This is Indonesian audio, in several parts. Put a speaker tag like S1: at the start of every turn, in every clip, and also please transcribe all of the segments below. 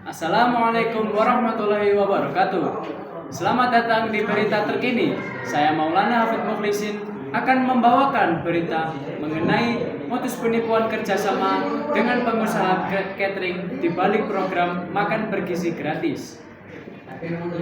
S1: Assalamualaikum warahmatullahi wabarakatuh. Selamat datang di berita terkini. Saya Maulana Hafid Mukhlisin akan membawakan berita mengenai modus penipuan kerjasama dengan pengusaha catering di balik program makan bergizi gratis.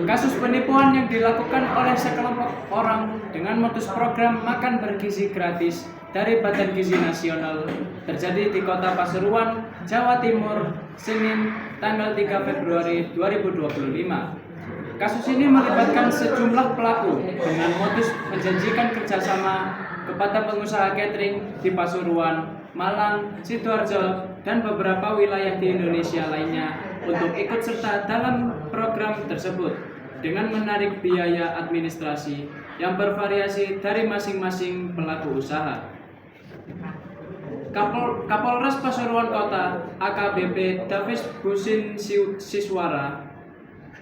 S1: Kasus penipuan yang dilakukan oleh sekelompok orang dengan modus program makan bergizi gratis dari Badan Gizi Nasional terjadi di Kota Pasuruan, Jawa Timur, Senin, tanggal 3 Februari 2025. Kasus ini melibatkan sejumlah pelaku dengan modus menjanjikan kerjasama kepada pengusaha catering di Pasuruan, Malang, Sidoarjo, dan beberapa wilayah di Indonesia lainnya untuk ikut serta dalam program tersebut dengan menarik biaya administrasi yang bervariasi dari masing-masing pelaku usaha. Kapolres Pasuruan Kota AKBP Davis Husin Siswara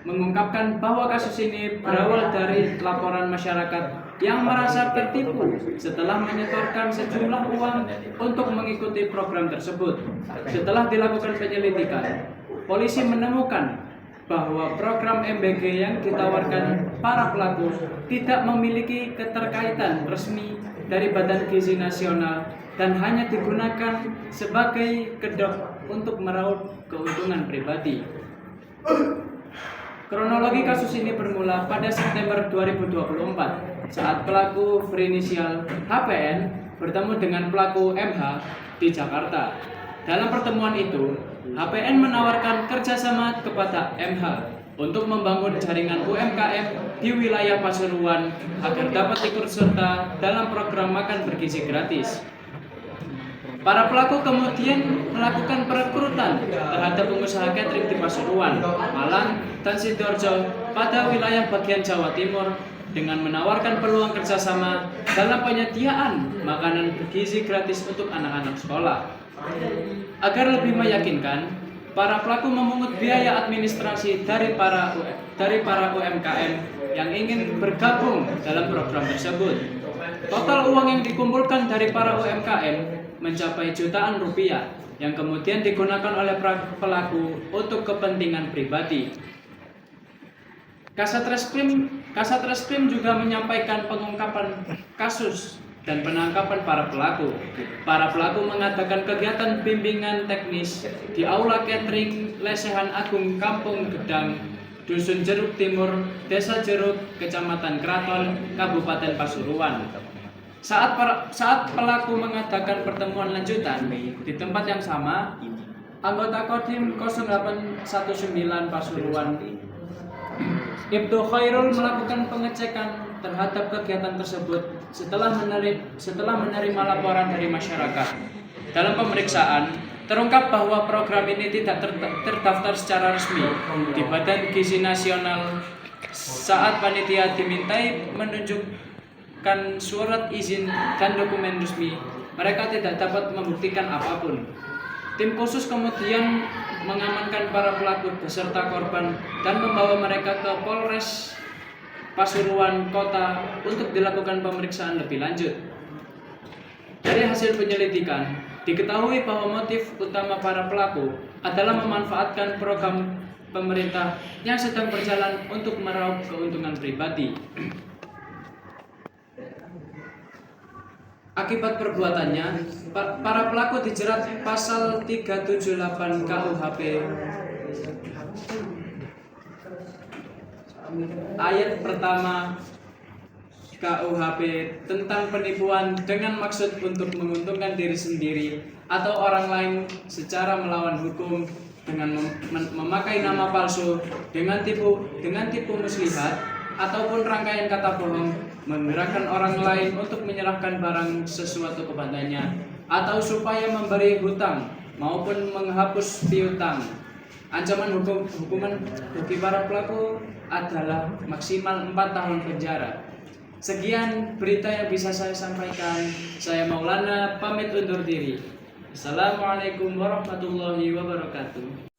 S1: mengungkapkan bahwa kasus ini berawal dari laporan masyarakat yang merasa tertipu setelah menyetorkan sejumlah uang untuk mengikuti program tersebut. Setelah dilakukan penyelidikan, polisi menemukan bahwa program MBG yang ditawarkan para pelaku tidak memiliki keterkaitan resmi dari Badan Gizi Nasional dan hanya digunakan sebagai kedok untuk meraup keuntungan pribadi. Kronologi kasus ini bermula pada September 2024 saat pelaku berinisial HPN bertemu dengan pelaku MH di Jakarta. Dalam pertemuan itu, HPN menawarkan kerjasama kepada MH untuk membangun jaringan UMKM di wilayah Pasuruan agar dapat ikut serta dalam program makan bergizi gratis. Para pelaku kemudian melakukan perekrutan terhadap pengusaha catering di Pasuruan, Malang, dan Sidoarjo pada wilayah bagian Jawa Timur dengan menawarkan peluang kerjasama dalam penyediaan makanan bergizi gratis untuk anak-anak sekolah. Agar lebih meyakinkan, para pelaku memungut biaya administrasi dari para UMKM yang ingin bergabung dalam program tersebut. Total uang yang dikumpulkan dari para UMKM mencapai jutaan rupiah yang kemudian digunakan oleh pelaku untuk kepentingan pribadi. Kasat Reskrim juga menyampaikan pengungkapan kasus dan penangkapan para pelaku. Para pelaku mengadakan kegiatan bimbingan teknis di Aula Catering Lesehan Agung Kampung Gedang, Dusun Jeruk Timur, Desa Jeruk, Kecamatan Kraton, Kabupaten Pasuruan. Saat pelaku mengadakan pertemuan lanjutan di tempat yang sama, anggota Kodim 0819 Pasuruan, Ibtu Khairul melakukan pengecekan terhadap kegiatan tersebut setelah menerima laporan dari masyarakat. Dalam pemeriksaan, terungkap bahwa program ini tidak terdaftar secara resmi di Badan Gizi Nasional. Saat panitia dimintai menunjukkan surat izin dan dokumen resmi, mereka tidak dapat membuktikan apapun. Tim khusus kemudian mengamankan para pelaku beserta korban dan membawa mereka ke Polres Pasuruan Kota untuk dilakukan pemeriksaan lebih lanjut. Dari hasil penyelidikan, diketahui bahwa motif utama para pelaku adalah memanfaatkan program pemerintah yang sedang berjalan untuk meraup keuntungan pribadi. Akibat perbuatannya, para pelaku dijerat pasal 378 KUHP ayat pertama KUHP tentang penipuan dengan maksud untuk menguntungkan diri sendiri atau orang lain secara melawan hukum dengan memakai nama palsu, dengan tipu muslihat ataupun rangkaian kata bohong, menggerakkan orang lain untuk menyerahkan barang sesuatu kepadanya, atau supaya memberi hutang maupun menghapus piutang. Ancaman hukuman bagi para pelaku adalah maksimal 4 tahun penjara. Sekian berita yang bisa saya sampaikan. Saya Maulana pamit undur diri. Assalamualaikum warahmatullahi wabarakatuh.